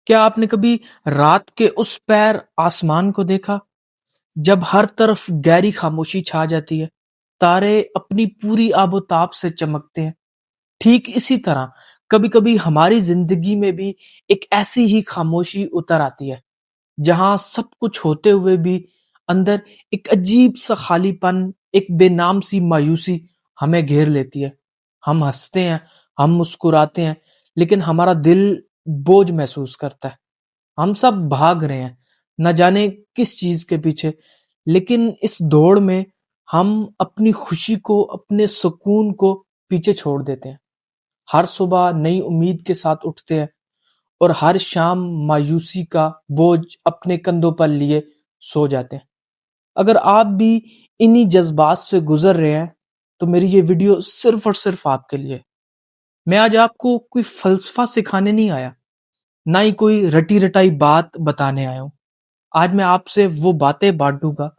کیا آپ نے کبھی رات کے اس پیر آسمان کو دیکھا جب ہر طرف گہری خاموشی چھا جاتی ہے، تارے اپنی پوری آب و تاب سے چمکتے ہیں؟ ٹھیک اسی طرح کبھی کبھی ہماری زندگی میں بھی ایک ایسی ہی خاموشی اتر آتی ہے، جہاں سب کچھ ہوتے ہوئے بھی اندر ایک عجیب سا خالی پن، ایک بے نام سی مایوسی ہمیں گھیر لیتی ہے۔ ہم ہنستے ہیں، ہم مسکراتے ہیں، لیکن ہمارا دل بوجھ محسوس کرتا ہے۔ ہم سب بھاگ رہے ہیں نہ جانے کس چیز کے پیچھے، لیکن اس دوڑ میں ہم اپنی خوشی کو، اپنے سکون کو پیچھے چھوڑ دیتے ہیں۔ ہر صبح نئی امید کے ساتھ اٹھتے ہیں اور ہر شام مایوسی کا بوجھ اپنے کندھوں پر لیے سو جاتے ہیں۔ اگر آپ بھی انہی جذبات سے گزر رہے ہیں تو میری یہ ویڈیو صرف اور صرف آپ کے لیے۔ میں آج آپ کو کوئی فلسفہ سکھانے نہیں آیا، نہ ہی کوئی رٹی رٹائی بات بتانے آیا ہوں۔ آج میں آپ سے وہ باتیں بانٹوں گا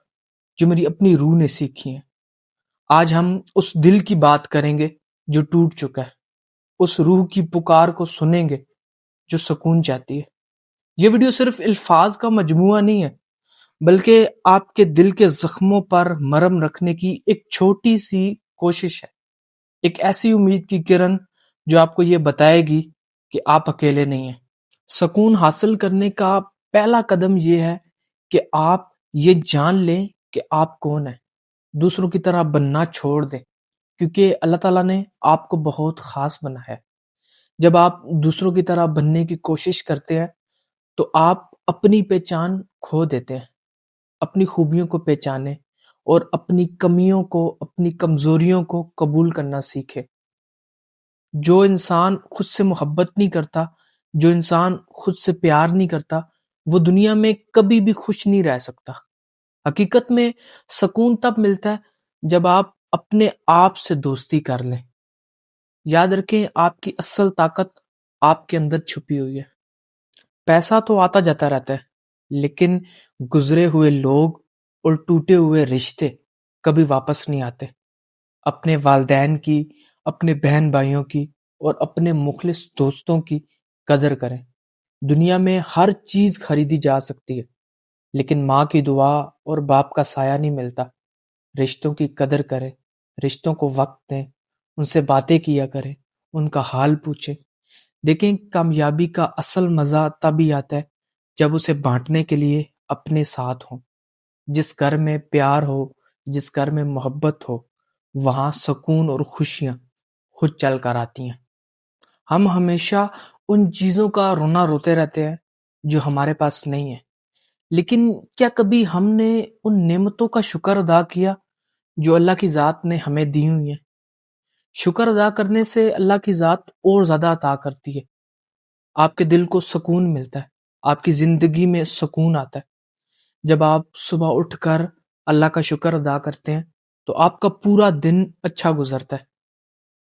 جو میری اپنی روح نے سیکھی ہیں۔ آج ہم اس دل کی بات کریں گے جو ٹوٹ چکا ہے، اس روح کی پکار کو سنیں گے جو سکون چاہتی ہے۔ یہ ویڈیو صرف الفاظ کا مجموعہ نہیں ہے، بلکہ آپ کے دل کے زخموں پر مرہم رکھنے کی ایک چھوٹی سی کوشش ہے، ایک ایسی امید کی کرن جو آپ کو یہ بتائے گی کہ آپ اکیلے نہیں ہیں۔ سکون حاصل کرنے کا پہلا قدم یہ ہے کہ آپ یہ جان لیں کہ آپ کون ہیں۔ دوسروں کی طرح بننا چھوڑ دیں، کیونکہ اللہ تعالیٰ نے آپ کو بہت خاص بنا ہے۔ جب آپ دوسروں کی طرح بننے کی کوشش کرتے ہیں تو آپ اپنی پہچان کھو دیتے ہیں۔ اپنی خوبیوں کو پہچانیں اور اپنی کمیوں کو، اپنی کمزوریوں کو قبول کرنا سیکھیں۔ جو انسان خود سے محبت نہیں کرتا، جو انسان خود سے پیار نہیں کرتا، وہ دنیا میں کبھی بھی خوش نہیں رہ سکتا۔ حقیقت میں سکون تب ملتا ہے جب آپ اپنے آپ سے دوستی کر لیں۔ یاد رکھیں، آپ کی اصل طاقت آپ کے اندر چھپی ہوئی ہے۔ پیسہ تو آتا جاتا رہتا ہے، لیکن گزرے ہوئے لوگ اور ٹوٹے ہوئے رشتے کبھی واپس نہیں آتے۔ اپنے والدین کی، اپنے بہن بھائیوں کی اور اپنے مخلص دوستوں کی قدر کریں۔ دنیا میں ہر چیز خریدی جا سکتی ہے، لیکن ماں کی دعا اور باپ کا سایہ نہیں ملتا۔ رشتوں کی قدر کریں، رشتوں کو وقت دیں، ان سے باتیں کیا کریں، ان کا حال پوچھیں۔ دیکھیں، کامیابی کا اصل مزہ تبھی آتا ہے جب اسے بانٹنے کے لیے اپنے ساتھ ہوں۔ جس گھر میں پیار ہو، جس گھر میں محبت ہو، وہاں سکون اور خوشیاں خود چل کر آتی ہیں۔ ہم ہمیشہ ان چیزوں کا رونا روتے رہتے ہیں جو ہمارے پاس نہیں ہے، لیکن کیا کبھی ہم نے ان نعمتوں کا شکر ادا کیا جو اللہ کی ذات نے ہمیں دی ہوئی ہیں؟ شکر ادا کرنے سے اللہ کی ذات اور زیادہ عطا کرتی ہے۔ آپ کے دل کو سکون ملتا ہے، آپ کی زندگی میں سکون آتا ہے۔ جب آپ صبح اٹھ کر اللہ کا شکر ادا کرتے ہیں تو آپ کا پورا دن اچھا گزرتا ہے۔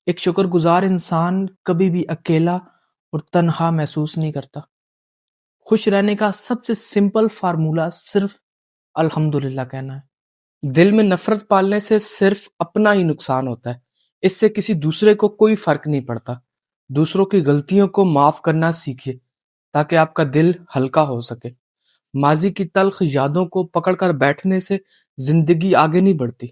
ایک شکر گزار انسان کبھی بھی اکیلا اور تنہا محسوس نہیں کرتا۔ خوش رہنے کا سب سے سمپل فارمولا صرف الحمدللہ کہنا ہے۔ دل میں نفرت پالنے سے صرف اپنا ہی نقصان ہوتا ہے، اس سے کسی دوسرے کو کوئی فرق نہیں پڑتا۔ دوسروں کی غلطیوں کو معاف کرنا سیکھیے تاکہ آپ کا دل ہلکا ہو سکے۔ ماضی کی تلخ یادوں کو پکڑ کر بیٹھنے سے زندگی آگے نہیں بڑھتی۔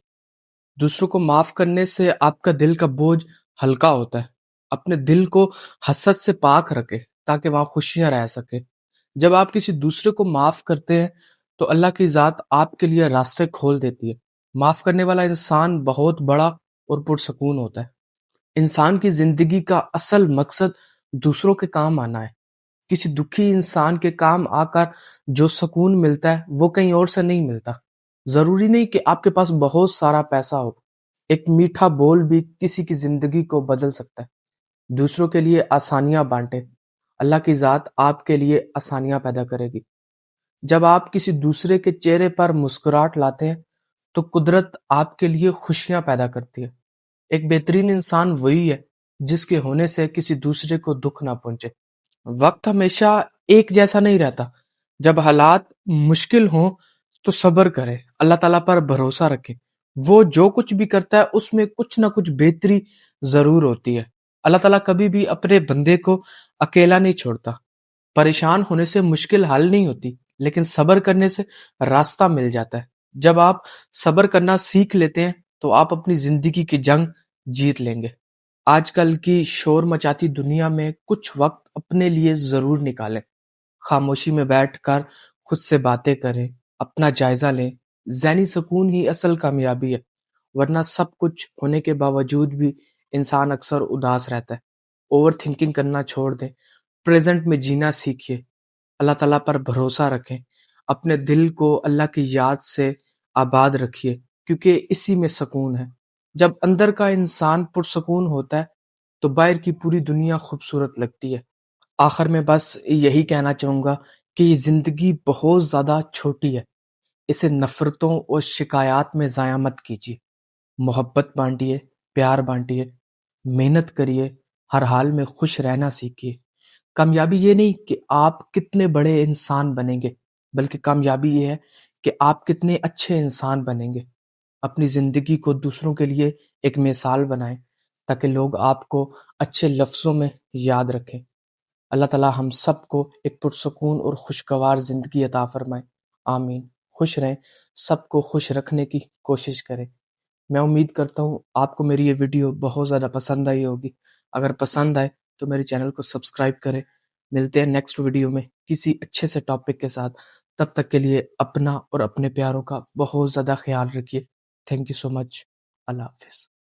دوسروں کو معاف کرنے سے آپ کا دل کا بوجھ ہلکا ہوتا ہے۔ اپنے دل کو حسد سے پاک رکھے تاکہ وہاں خوشیاں رہ سکے۔ جب آپ کسی دوسرے کو معاف کرتے ہیں تو اللہ کی ذات آپ کے لیے راستے کھول دیتی ہے۔ معاف کرنے والا انسان بہت بڑا اور پرسکون ہوتا ہے۔ انسان کی زندگی کا اصل مقصد دوسروں کے کام آنا ہے۔ کسی دکھی انسان کے کام آ کر جو سکون ملتا ہے وہ کہیں اور سے نہیں ملتا۔ ضروری نہیں کہ آپ کے پاس بہت سارا پیسہ ہو، ایک میٹھا بول بھی کسی کی زندگی کو بدل سکتا ہے۔ دوسروں کے لیے آسانیاں بانٹیں، اللہ کی ذات آپ کے لیے آسانیاں پیدا کرے گی۔ جب آپ کسی دوسرے کے چہرے پر مسکراہٹ لاتے ہیں تو قدرت آپ کے لیے خوشیاں پیدا کرتی ہے۔ ایک بہترین انسان وہی ہے جس کے ہونے سے کسی دوسرے کو دکھ نہ پہنچے۔ وقت ہمیشہ ایک جیسا نہیں رہتا۔ جب حالات مشکل ہوں تو صبر کرے، اللہ تعالیٰ پر بھروسہ رکھے۔ وہ جو کچھ بھی کرتا ہے اس میں کچھ نہ کچھ بہتری ضرور ہوتی ہے۔ اللہ تعالیٰ کبھی بھی اپنے بندے کو اکیلا نہیں چھوڑتا۔ پریشان ہونے سے مشکل حل نہیں ہوتی، لیکن صبر کرنے سے راستہ مل جاتا ہے۔ جب آپ صبر کرنا سیکھ لیتے ہیں تو آپ اپنی زندگی کی جنگ جیت لیں گے۔ آج کل کی شور مچاتی دنیا میں کچھ وقت اپنے لیے ضرور نکالیں۔ خاموشی میں بیٹھ کر خود سے باتیں کریں، اپنا جائزہ لیں۔ ذہنی سکون ہی اصل کامیابی ہے، ورنہ سب کچھ ہونے کے باوجود بھی انسان اکثر اداس رہتا ہے۔ اوور تھنکنگ کرنا چھوڑ دیں، پریزنٹ میں جینا سیکھیے، اللہ تعالیٰ پر بھروسہ رکھیں، اپنے دل کو اللہ کی یاد سے آباد رکھیے، کیونکہ اسی میں سکون ہے۔ جب اندر کا انسان پرسکون ہوتا ہے تو باہر کی پوری دنیا خوبصورت لگتی ہے۔ آخر میں بس یہی کہنا چاہوں گا کہ یہ زندگی بہت زیادہ چھوٹی ہے، اسے نفرتوں اور شکایات میں ضائع مت کیجیے۔ محبت بانٹیے، پیار بانٹیے، محنت کریے، ہر حال میں خوش رہنا سیکھیے۔ کامیابی یہ نہیں کہ آپ کتنے بڑے انسان بنیں گے، بلکہ کامیابی یہ ہے کہ آپ کتنے اچھے انسان بنیں گے۔ اپنی زندگی کو دوسروں کے لیے ایک مثال بنائیں تاکہ لوگ آپ کو اچھے لفظوں میں یاد رکھیں۔ اللہ تعالیٰ ہم سب کو ایک پرسکون اور خوشگوار زندگی عطا فرمائے، آمین۔ خوش رہیں، سب کو خوش رکھنے کی کوشش کریں۔ میں امید کرتا ہوں آپ کو میری یہ ویڈیو بہت زیادہ پسند آئی ہوگی۔ اگر پسند آئے تو میرے چینل کو سبسکرائب کریں۔ ملتے ہیں نیکسٹ ویڈیو میں کسی اچھے سے ٹاپک کے ساتھ۔ تب تک کے لیے اپنا اور اپنے پیاروں کا بہت زیادہ خیال رکھیے۔ تھینک یو سو مچ۔ اللہ حافظ۔